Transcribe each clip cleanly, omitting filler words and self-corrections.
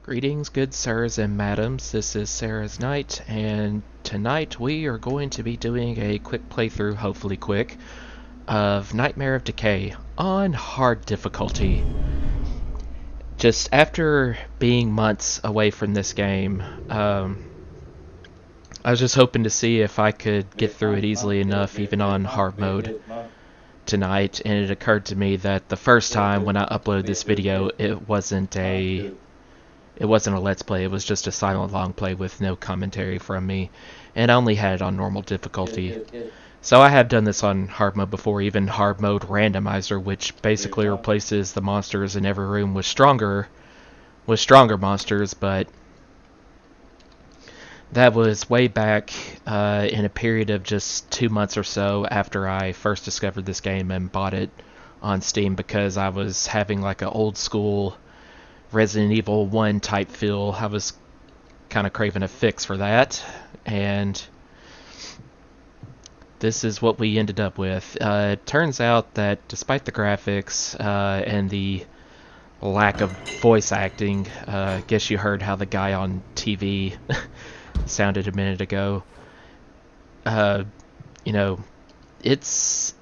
Greetings, good sirs and madams. This is Sarah's Night, and tonight we are going to be doing a quick playthrough, hopefully quick, of Nightmare of Decay on hard difficulty. Just after being months away from this game, I was just hoping to see if I could get through it easily enough, even on hard mode tonight, and it occurred to me that the first time when I uploaded this video, it wasn't a let's play, it was just a silent long play with no commentary from me, and I only had it on normal difficulty. So I have done this on hard mode before, even hard mode randomizer, which basically replaces the monsters in every room with stronger monsters, but that was way back in a period of just 2 months or so after I first discovered this game and bought it on Steam, because I was having like an old school Resident Evil 1 type feel. I was kind of craving a fix for that, and this is what we ended up with. It turns out that despite the graphics and the lack of voice acting, I guess you heard how the guy on TV sounded a minute ago. Uh, you know, it's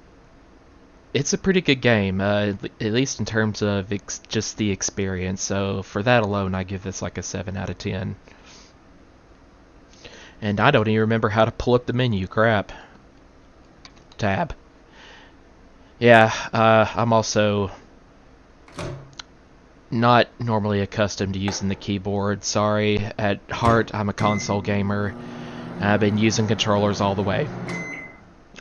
a pretty good game, at least in terms of just the experience. So for that alone, I give this like a 7 out of 10. And I don't even remember how to pull up the menu. Crap. Tab. Yeah, I'm also not normally accustomed to using the keyboard. Sorry. At heart, I'm a console gamer. I've been using controllers all the way,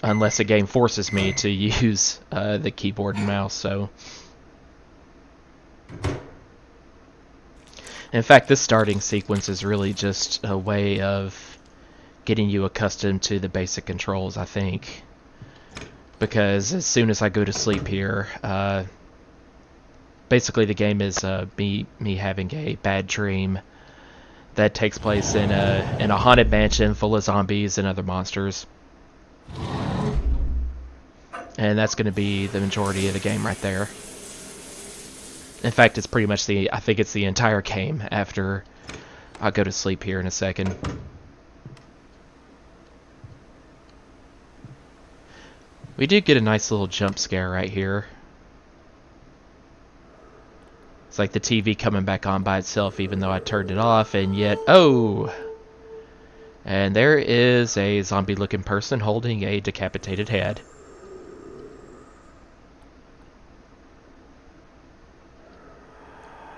unless a game forces me to use the keyboard and mouse. So, in fact, this starting sequence is really just a way of getting you accustomed to the basic controls, I think. Because as soon as I go to sleep here, basically the game is me having a bad dream that takes place in a haunted mansion full of zombies and other monsters. And that's going to be the majority of the game right there. In fact, it's pretty much I think it's the entire game after I go to sleep here in a second. We did get a nice little jump scare right here. It's like the TV coming back on by itself even though I turned it off, and yet, oh! And there is a zombie-looking person holding a decapitated head.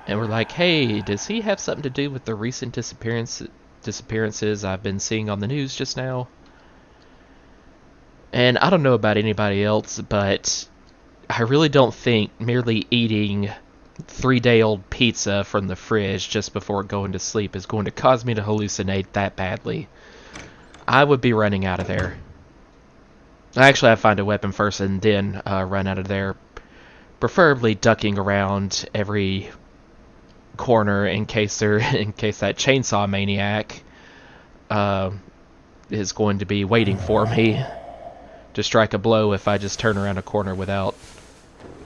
And we're like, hey, does he have something to do with the recent disappearances I've been seeing on the news just now? And I don't know about anybody else, but I really don't think merely eating 3-day-old pizza from the fridge just before going to sleep is going to cause me to hallucinate that badly. I would be running out of there. Actually, I'd find a weapon first and then run out of there. Preferably ducking around every corner in case that chainsaw maniac is going to be waiting for me to strike a blow if I just turn around a corner without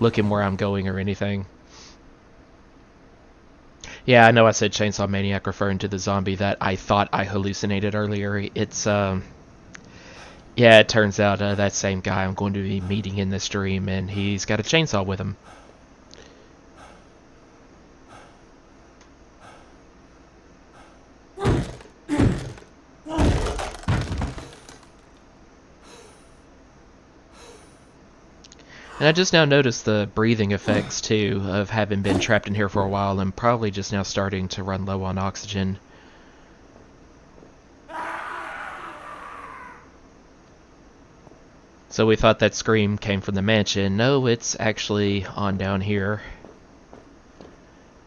looking where I'm going or anything. Yeah, I know I said chainsaw maniac referring to the zombie that I thought I hallucinated earlier. It's yeah, it turns out that same guy I'm going to be meeting in this dream, and he's got a chainsaw with him. And I just now noticed the breathing effects, too, of having been trapped in here for a while and probably just now starting to run low on oxygen. So we thought that scream came from the mansion. No, it's actually on down here.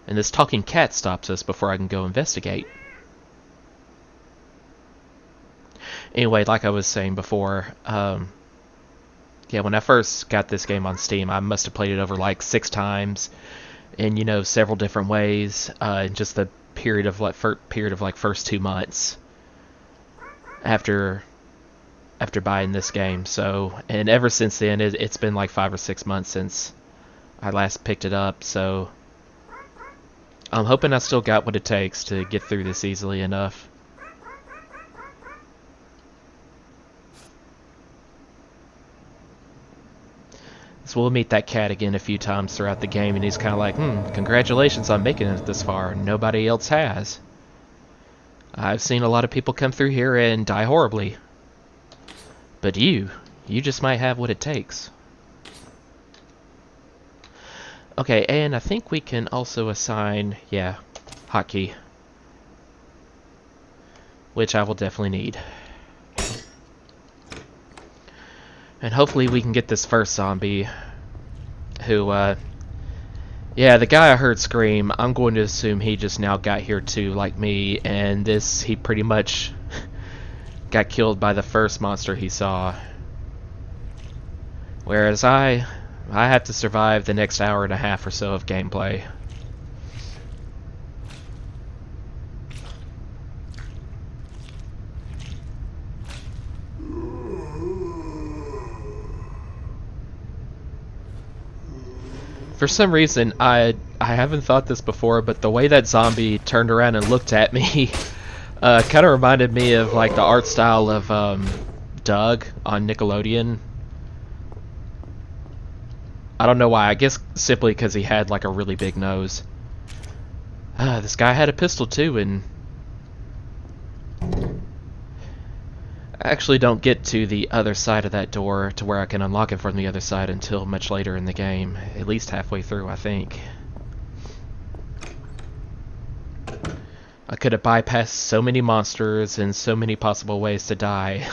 And this talking cat stops us before I can go investigate. Anyway, like I was saying before, yeah, when I first got this game on Steam, I must have played it over like 6 times in, several different ways in just the period of like first 2 months after buying this game. So, and ever since then, it's been like 5 or 6 months since I last picked it up. So I'm hoping I still got what it takes to get through this easily enough. So we'll meet that cat again a few times throughout the game, and he's kind of like, congratulations on making it this far. Nobody else has. I've seen a lot of people come through here and die horribly. But you just might have what it takes. Okay, and I think we can also assign, yeah, hotkey. Which I will definitely need. And hopefully we can get this first zombie who, yeah, the guy I heard scream, I'm going to assume he just now got here too, like me, and he pretty much got killed by the first monster he saw. Whereas I have to survive the next hour and a half or so of gameplay. For some reason, I haven't thought this before, but the way that zombie turned around and looked at me kind of reminded me of like the art style of Doug on Nickelodeon. I don't know why. I guess simply because he had like a really big nose. This guy had a pistol too, and I actually don't get to the other side of that door to where I can unlock it from the other side until much later in the game. At least halfway through, I think. I could have bypassed so many monsters and so many possible ways to die.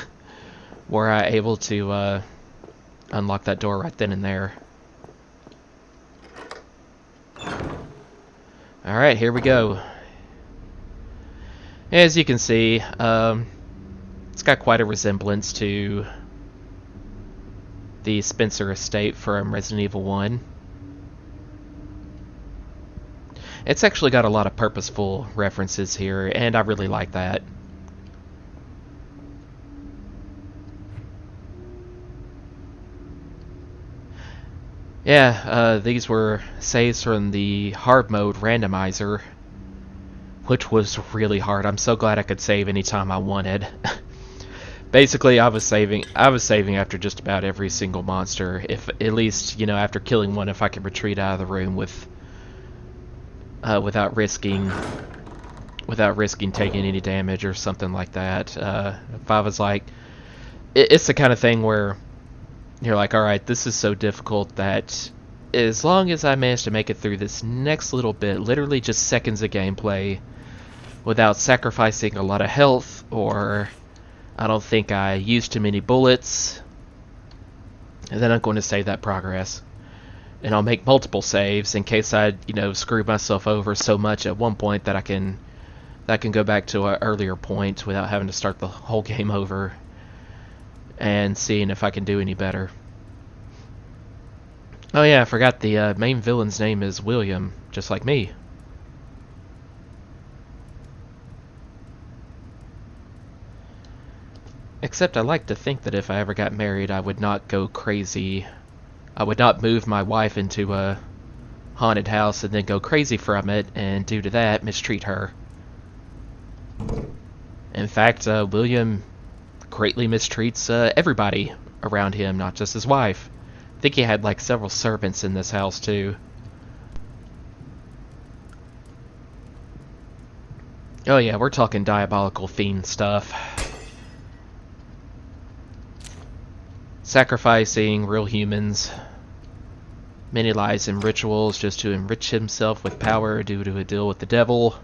Were I able to unlock that door right then and there. Alright, here we go. As you can see, it's got quite a resemblance to the Spencer estate from Resident Evil 1. It's actually got a lot of purposeful references here, and I really like that. Yeah, these were saves from the hard mode randomizer, which was really hard. I'm so glad I could save anytime I wanted. Basically, I was saving after just about every single monster. If at least, after killing one, if I could retreat out of the room without risking taking any damage or something like that. If I was like, it's the kind of thing where you're like, all right, this is so difficult that as long as I manage to make it through this next little bit, literally just seconds of gameplay, without sacrificing a lot of health, or I don't think I used too many bullets, and then I'm going to save that progress. And I'll make multiple saves in case I, screw myself over so much at one point that I can go back to an earlier point without having to start the whole game over and seeing if I can do any better. Oh yeah, I forgot the main villain's name is William, just like me. Except I like to think that if I ever got married, I would not go crazy. I would not move my wife into a haunted house and then go crazy from it, and due to that, mistreat her. In fact, William greatly mistreats everybody around him, not just his wife. I think he had like several servants in this house too. Oh yeah, we're talking diabolical fiend stuff. Sacrificing real humans, many lies and rituals just to enrich himself with power due to a deal with the devil,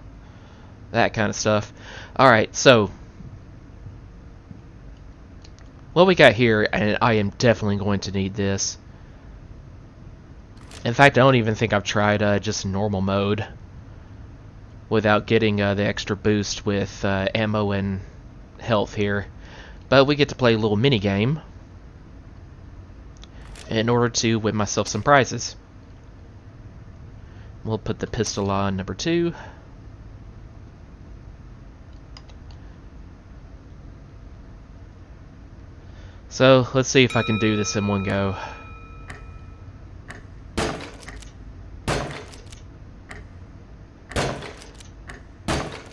that kind of stuff. Alright, so what we got here, and I am definitely going to need this. In fact, I don't even think I've tried just normal mode without getting the extra boost with ammo and health here. But we get to play a little mini game in order to win myself some prizes. We'll put the pistol on number 2. So, let's see if I can do this in one go.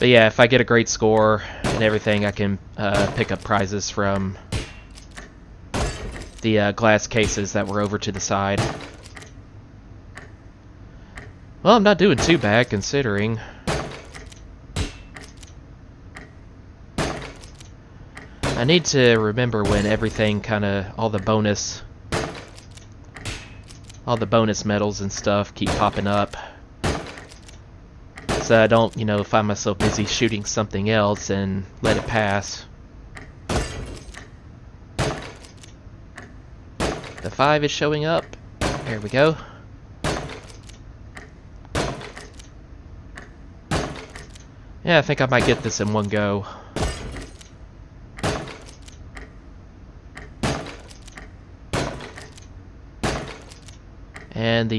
But yeah, if I get a great score and everything, I can pick up prizes from the glass cases that were over to the side. Well, I'm not doing too bad considering. I need to remember when everything all the bonus medals and stuff keep popping up. So I don't, find myself busy shooting something else and let it pass. The 5 is showing up. There we go. Yeah, I think I might get this in one go. And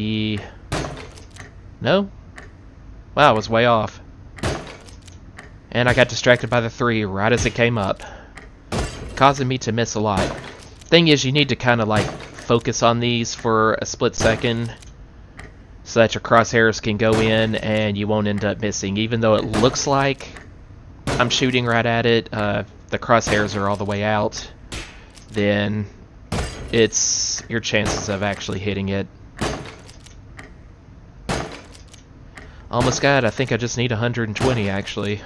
no? Wow, I was way off. And I got distracted by the 3 right as it came up, causing me to miss a lot. Thing is, you need to kind of like focus on these for a split second so that your crosshairs can go in and you won't end up missing. Even though it looks like I'm shooting right at it, the crosshairs are all the way out, then it's your chances of actually hitting it. Almost got it. I think I just need 120 actually.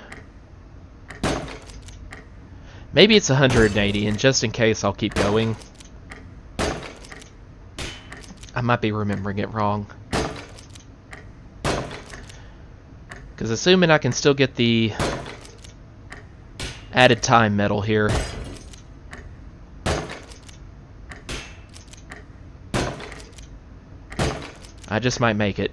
Maybe it's 180, and just in case I'll keep going. I might be remembering it wrong. Because assuming I can still get the added time medal here. I just might make it.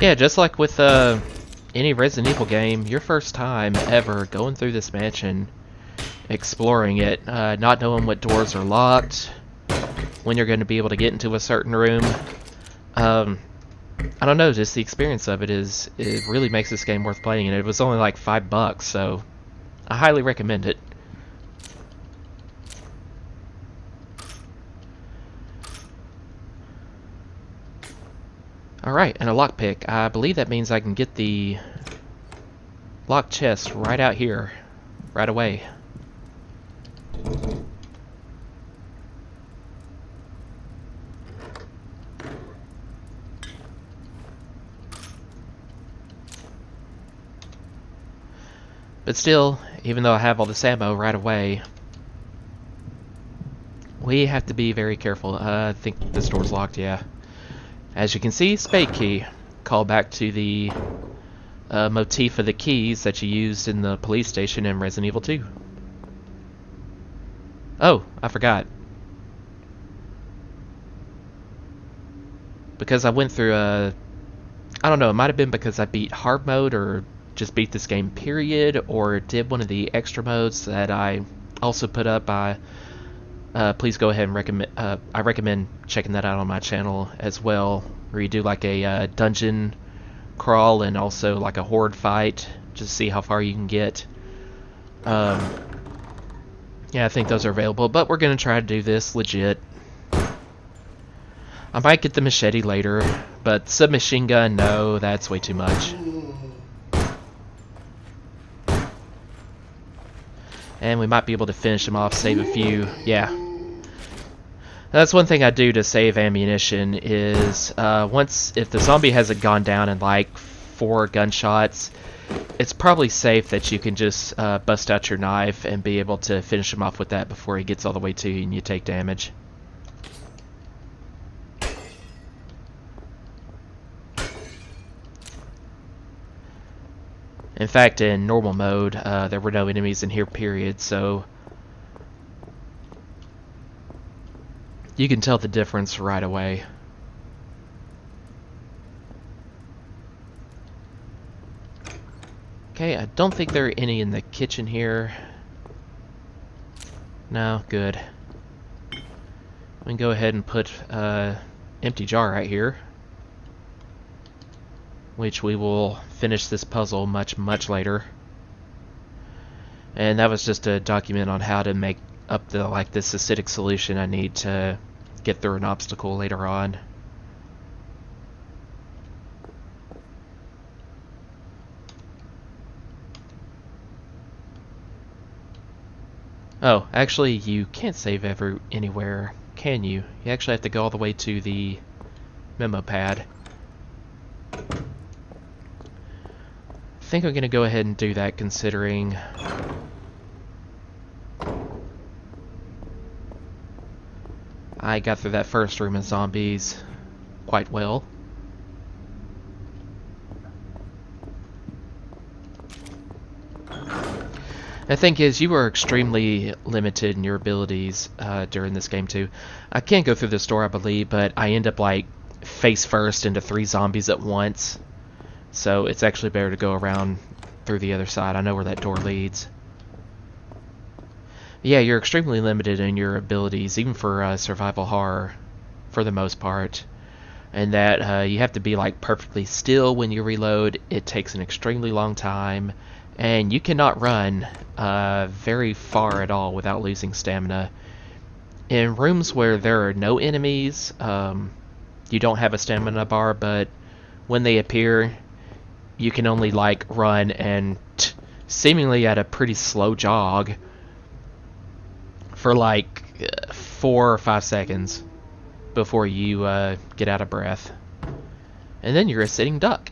Yeah, just like with any Resident Evil game, your first time ever going through this mansion, exploring it, not knowing what doors are locked, when you're going to be able to get into a certain room. I don't know, just the experience of it really makes this game worth playing, and it was only like $5, so I highly recommend it. Alright, and a lockpick. I believe that means I can get the locked chest right out here, right away. But still, even though I have all this ammo right away, we have to be very careful. I think this door's locked, yeah. As you can see, spade key. Call back to the motif of the keys that you used in the police station in Resident Evil 2. Oh, I forgot. Because I went through I don't know, it might have been because I beat hard mode or just beat this game period, or did one of the extra modes that I also put up. Please go ahead and recommend. I recommend checking that out on my channel as well, where you do like a dungeon crawl and also like a horde fight, just to see how far you can get. Yeah, I think those are available, but we're gonna try to do this legit. I might get the machete later, but submachine gun, no, that's way too much. And we might be able to finish them off, save a few. Yeah. That's one thing I do to save ammunition is if the zombie hasn't gone down in like 4 gunshots, it's probably safe that you can just bust out your knife and be able to finish him off with that before he gets all the way to you and you take damage. In fact, in normal mode, there were no enemies in here, period, so you can tell the difference right away. Okay, I don't think there are any in the kitchen here. No, good. We can go ahead and put empty jar right here. which we will finish this puzzle much, much later. And that was just a document on how to make up this acidic solution I need to get through an obstacle later on. Oh, actually, you can't save anywhere, can you? You actually have to go all the way to the memo pad. I think I'm going to go ahead and do that, considering I got through that first room of zombies quite well. The thing is, you are extremely limited in your abilities during this game too. I can't go through this door, I believe, but I end up like face first into 3 zombies at once. So it's actually better to go around through the other side. I know where that door leads. Yeah, you're extremely limited in your abilities, even for survival horror, for the most part. And that you have to be like perfectly still when you reload. It takes an extremely long time. And you cannot run very far at all without losing stamina. In rooms where there are no enemies, you don't have a stamina bar, but when they appear, you can only like run and seemingly at a pretty slow jog for like 4 or 5 seconds before you get out of breath. And then you're a sitting duck.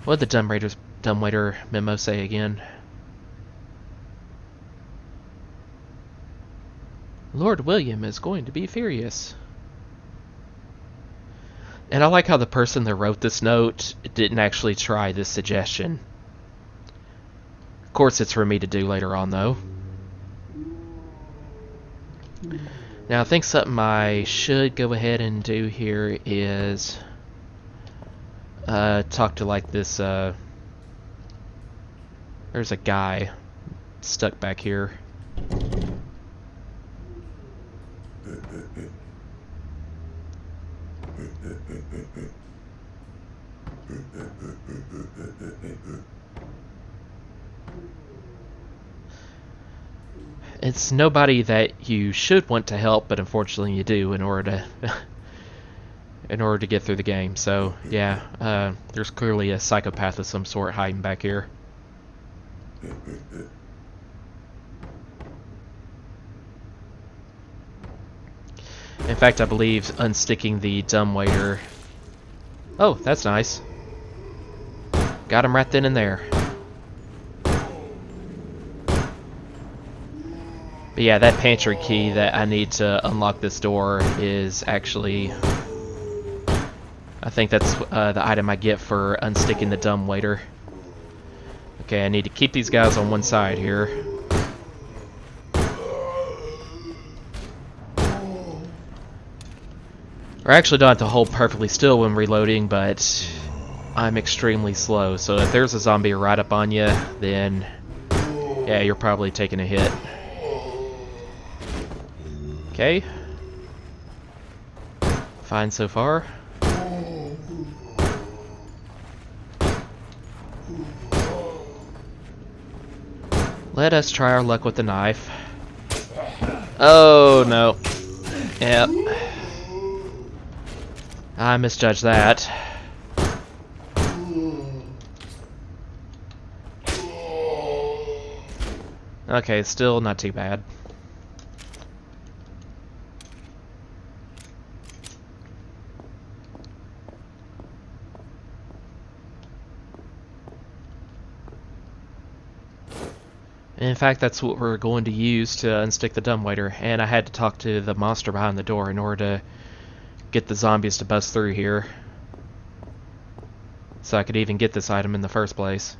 What did the dumbwaiter memo say again? Lord William is going to be furious. And I like how the person that wrote this note didn't actually try this suggestion. Of course it's for me to do later on, though. Now I think something I should go ahead and do here is talk to like this there's a guy stuck back here. It's nobody that you should want to help, but unfortunately you do in order to get through the game. So yeah, there's clearly a psychopath of some sort hiding back here. In fact, I believe unsticking the dumbwaiter. Oh, that's nice. Got him right then and there. But yeah, that pantry key that I need to unlock this door is actually, I think that's the item I get for unsticking the dumbwaiter. Okay, I need to keep these guys on one side here. I actually don't have to hold perfectly still when reloading, but I'm extremely slow. So if there's a zombie right up on you, then yeah, you're probably taking a hit. Okay. Fine so far. Let us try our luck with the knife. Oh no. Yep. I misjudged that. Okay, still not too bad. In fact, that's what we're going to use to unstick the dumbwaiter, and I had to talk to the monster behind the door in order to get the zombies to bust through here, so I could even get this item in the first place.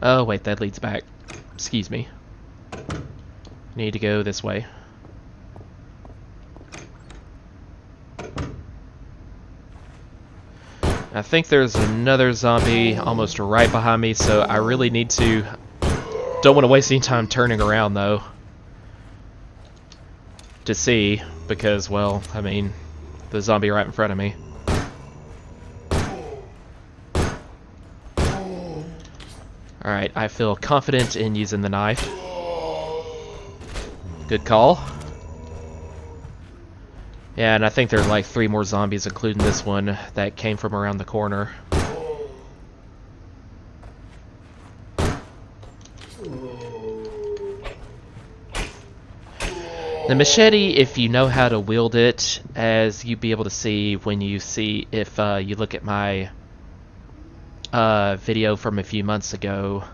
Oh wait, that leads back. Excuse me. Need to go this way. I think there's another zombie almost right behind me, so I really need to... Don't want to waste any time turning around, though, to see, because, well, I mean, the zombie right in front of me. Alright, I feel confident in using the knife. Good call. Yeah, and I think there are like 3 more zombies, including this one, that came from around the corner. The machete, if you know how to wield it, as you'd be able to see when you see, if you look at my video from a few months ago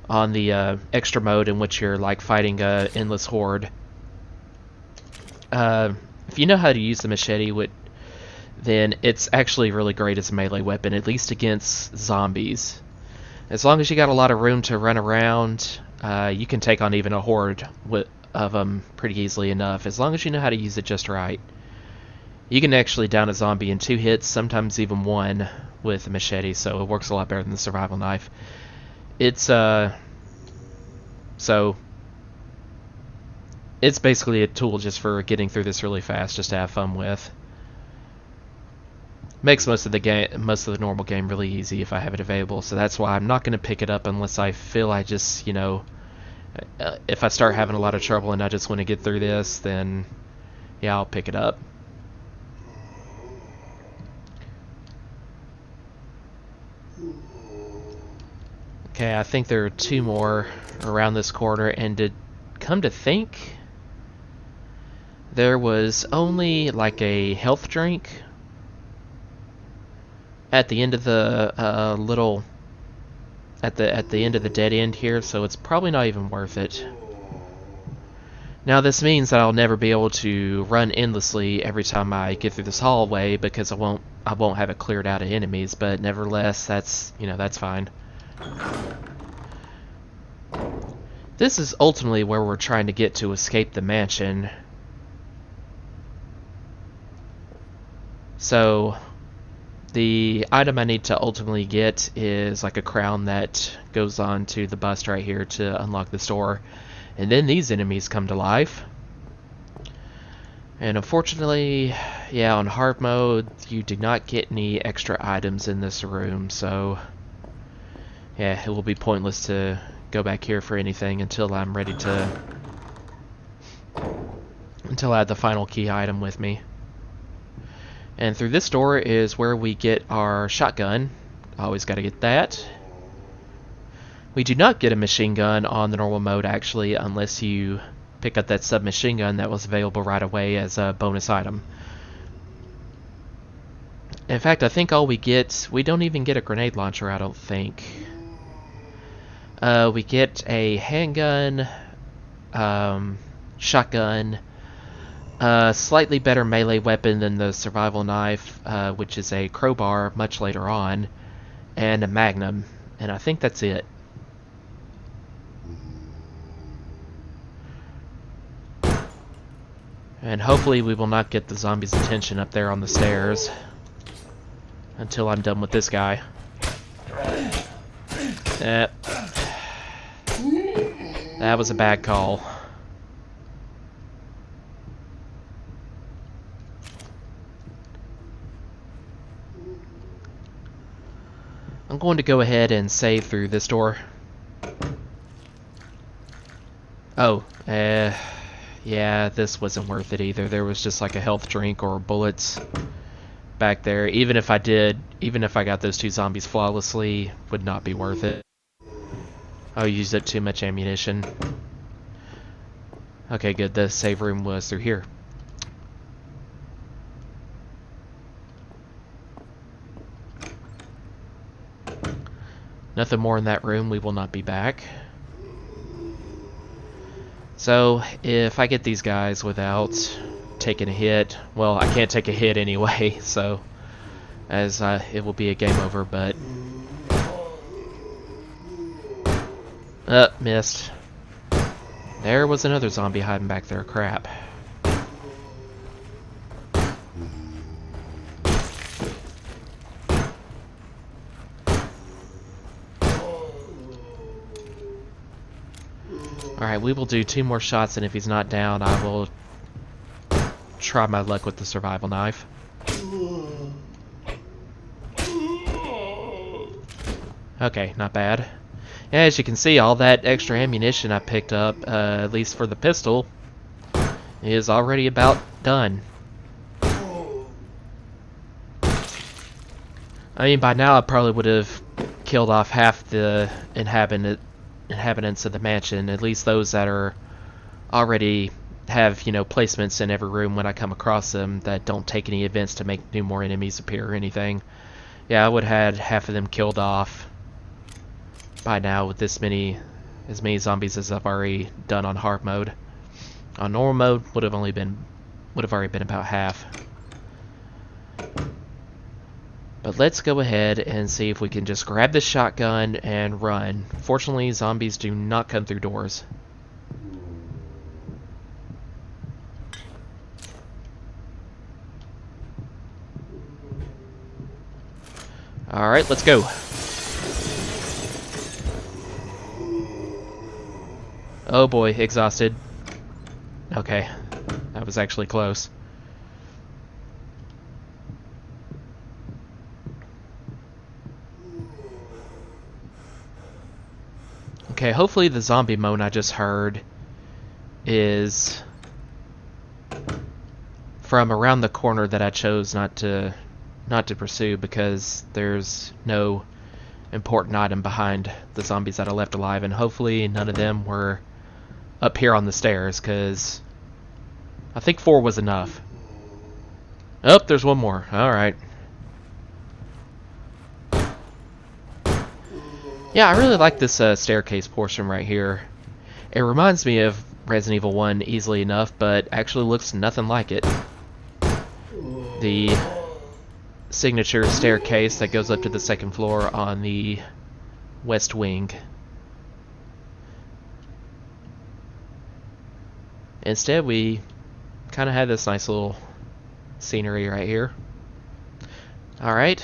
on the extra mode in which you're like fighting a endless horde. If you know how to use the machete, then it's actually really great as a melee weapon, at least against zombies. As long as you got a lot of room to run around, you can take on even a horde of them pretty easily enough, as long as you know how to use it just right. You can actually down a zombie in 2 hits, sometimes even 1, with a machete, so it works a lot better than the survival knife. It's it's basically a tool just for getting through this really fast, just to have fun with. Makes most of the normal game really easy if I have it available, so that's why I'm not going to pick it up unless I feel I just, you know, if I start having a lot of trouble and I just want to get through this, then yeah, I'll pick it up. Okay, I think there are 2 more around this corner, and to come to think, there was only like a health drink at the end of the at the end of the dead end here, so it's probably not even worth it. Now this means that I'll never be able to run endlessly every time I get through this hallway, because I won't have it cleared out of enemies, but nevertheless, that's, you know, that's fine. This is ultimately where we're trying to get to escape the mansion. So the item I need to ultimately get is like a crown that goes on to the bust right here to unlock this door. And then these enemies come to life. And unfortunately, yeah, on hard mode, you do not get any extra items in this room, so yeah, it will be pointless to go back here for anything until I'm ready to... until I have the final key item with me. And through this door is where we get our shotgun. Always gotta get that. We do not get a machine gun on the normal mode, actually, unless you pick up that submachine gun that was available right away as a bonus item. In fact, I think all we don't even get a grenade launcher, I don't think. We get a handgun, shotgun, a slightly better melee weapon than the survival knife, which is a crowbar much later on, and a magnum, and I think that's it. And hopefully we will not get the zombies' attention up there on the stairs until I'm done with this guy. That was a bad call. I'm going to go ahead and save through this door. Oh, yeah, this wasn't worth it either. There was just like a health drink or bullets back there. Even if I got those 2 zombies flawlessly, would not be worth it. I used up too much ammunition. Okay, good. The save room was through here. Nothing more in that room. We will not be back. So, if I get these guys without taking a hit, well, I can't take a hit anyway, so as it will be a game over, but missed. There was another zombie hiding back there. Crap. Alright, we will do 2 more shots, and if he's not down, I will try my luck with the survival knife. Okay, not bad. As you can see, all that extra ammunition I picked up, at least for the pistol, is already about done. I mean, by now I probably would have killed off half the inhabitants of the mansion, at least those that are already have, you know, placements in every room when I come across them that don't take any events to make new more enemies appear or anything. Yeah, I would have had half of them killed off by now with as many zombies as I've already done on hard mode. On normal mode would have already been about half. But let's go ahead and see if we can just grab this shotgun and run. Fortunately, zombies do not come through doors. Alright, let's go. Oh boy, exhausted. Okay, that was actually close. Okay, hopefully the zombie moan I just heard is from around the corner that I chose not to pursue, because there's no important item behind the zombies that I left alive, and hopefully none of them were up here on the stairs, because I think 4 was enough. Oh, there's one more. Alright. Yeah, I really like this staircase portion right here. It reminds me of Resident Evil 1 easily enough, but actually looks nothing like it. The signature staircase that goes up to the second floor on the west wing. Instead, we kind of had this nice little scenery right here. Alright.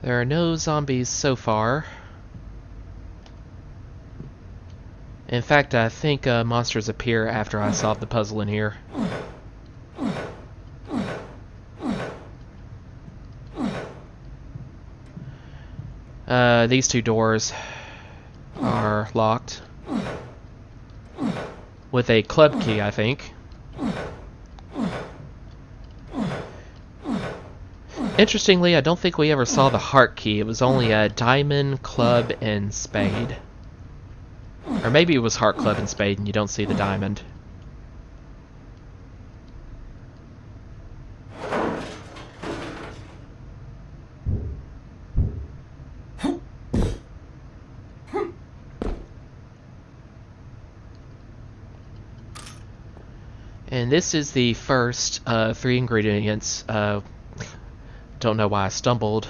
There are no zombies so far. In fact, I think monsters appear after I solve the puzzle in here. These 2 doors are locked with a club key, I think. Interestingly, I don't think we ever saw the heart key. It was only a diamond, club, and spade. Or maybe it was heart, club, and spade, and you don't see the diamond. And this is the first 3 ingredients. Don't know why I stumbled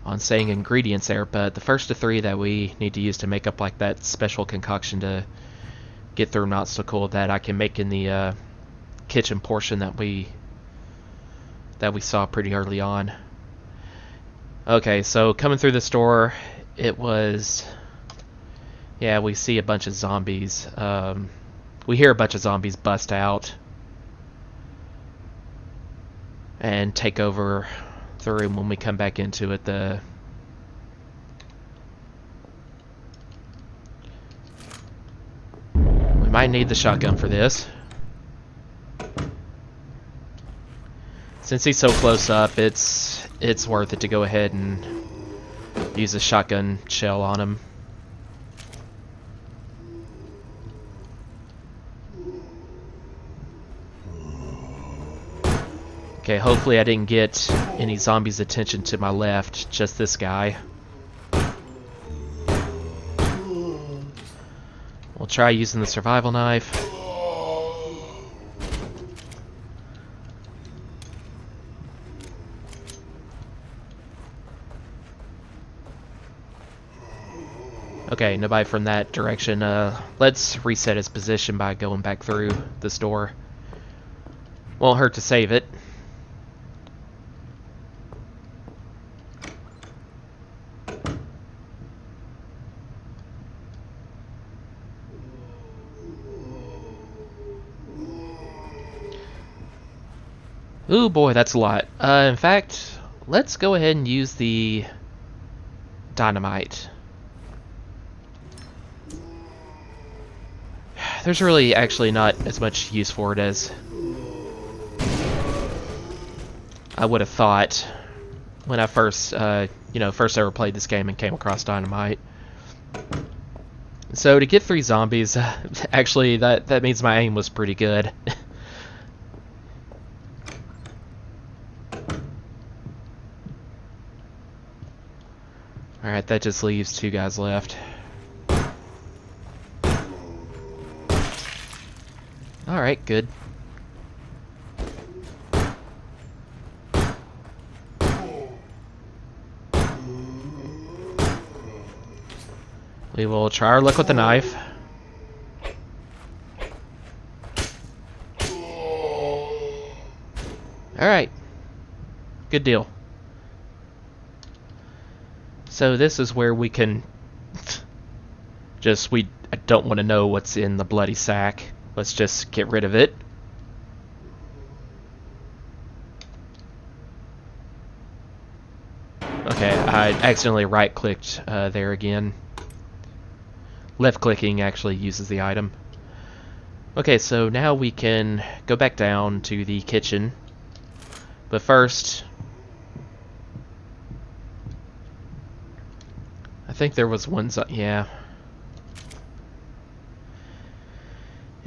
on saying ingredients there, but the first of 3 that we need to use to make up like that special concoction to get through an obstacle that I can make in the kitchen portion that we saw pretty early on. Okay, so coming through this door, it was, yeah, we see a bunch of zombies. We hear a bunch of zombies bust out and take over the room when we come back into it. We might need the shotgun for this. Since he's so close up, it's worth it to go ahead and use a shotgun shell on him. Okay, hopefully I didn't get any zombies' attention to my left, just this guy. We'll try using the survival knife. Okay, nobody from that direction. Let's reset his position by going back through this door. Won't hurt to save it. Ooh boy, that's a lot. In fact, let's go ahead and use the dynamite. There's really actually not as much use for it as I would have thought when I first, first ever played this game and came across dynamite. So to get 3 zombies, actually that means my aim was pretty good. Alright, that just leaves 2 guys left. Alright, good. We will try our luck with the knife. Alright. Good deal. So this is where we can I don't want to know what's in the bloody sack. Let's just get rid of it. Okay, I accidentally right-clicked there again. Left-clicking actually uses the item. Okay, so now we can go back down to the kitchen. But first, I think there was one... yeah.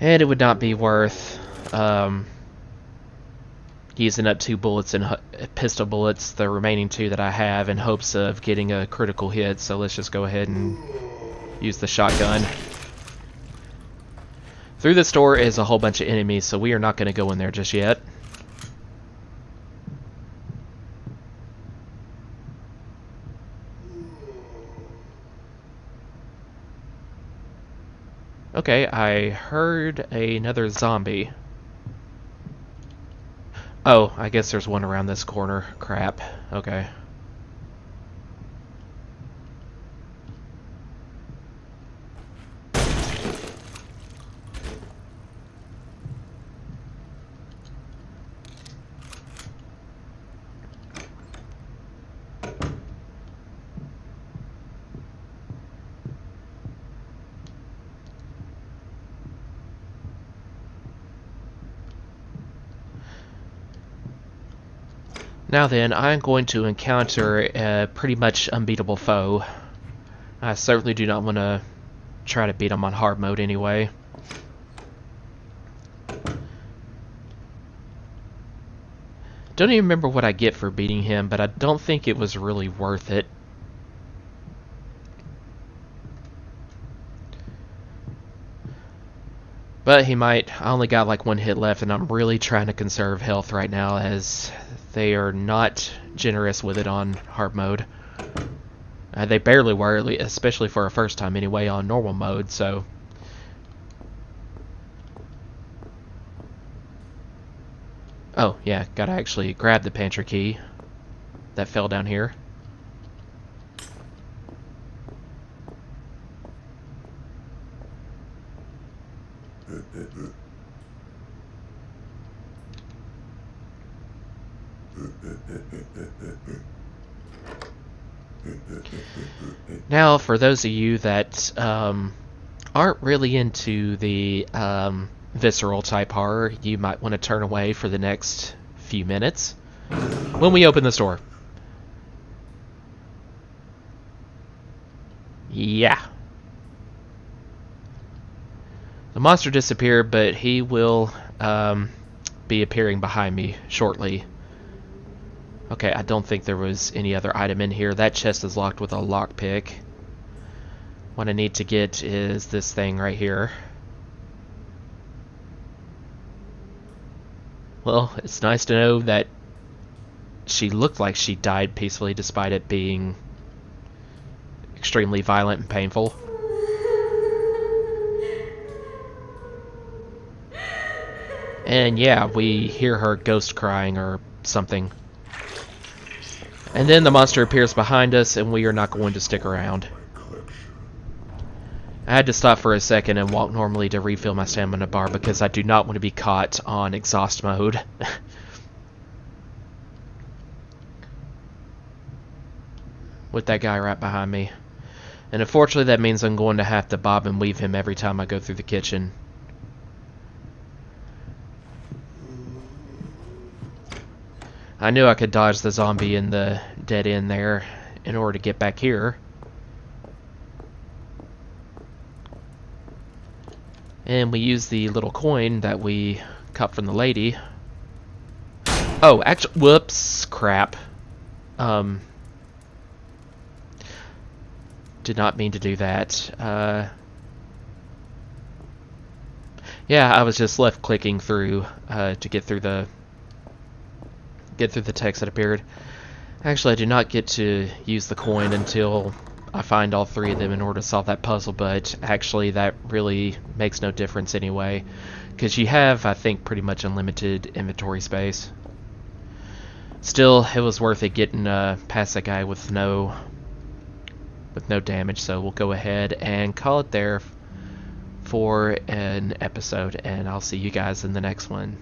And it would not be worth using up 2 bullets and pistol bullets, the remaining 2 that I have, in hopes of getting a critical hit. So let's just go ahead and use the shotgun. Through this door is a whole bunch of enemies, so we are not going to go in there just yet. Okay, I heard another zombie. Oh, I guess there's one around this corner. Crap. Okay. Now then, I'm going to encounter a pretty much unbeatable foe. I certainly do not want to try to beat him on hard mode anyway. Don't even remember what I get for beating him, but I don't think it was really worth it. But he might. I only got like 1 hit left, and I'm really trying to conserve health right now, as they are not generous with it on hard mode. They barely were, especially for a first time anyway, on normal mode, so... Oh, yeah, gotta actually grab the pantry key that fell down here. Now, for those of you that aren't really into the visceral type horror, you might want to turn away for the next few minutes when we open this door. Yeah. The monster disappeared, but he will be appearing behind me shortly. Okay, I don't think there was any other item in here. That chest is locked with a lockpick. What I need to get is this thing right here. Well, it's nice to know that she looked like she died peacefully despite it being extremely violent and painful. And yeah, we hear her ghost crying or something. And then the monster appears behind us, and we are not going to stick around. I had to stop for a second and walk normally to refill my stamina bar because I do not want to be caught on exhaust mode. with that guy right behind me. And unfortunately that means I'm going to have to bob and weave him every time I go through the kitchen. I knew I could dodge the zombie in the dead end there in order to get back here. And we use the little coin that we cut from the lady. Oh, actually, whoops, crap. Did not mean to do that. Yeah, I was just left clicking through to get through the text that appeared. Actually, I do not get to use the coin until I find all three of them in order to solve that puzzle, but actually that really makes no difference anyway, because you have, I think, pretty much unlimited inventory space. Still, it was worth it getting past that guy with no damage, so we'll go ahead and call it there for an episode, and I'll see you guys in the next one.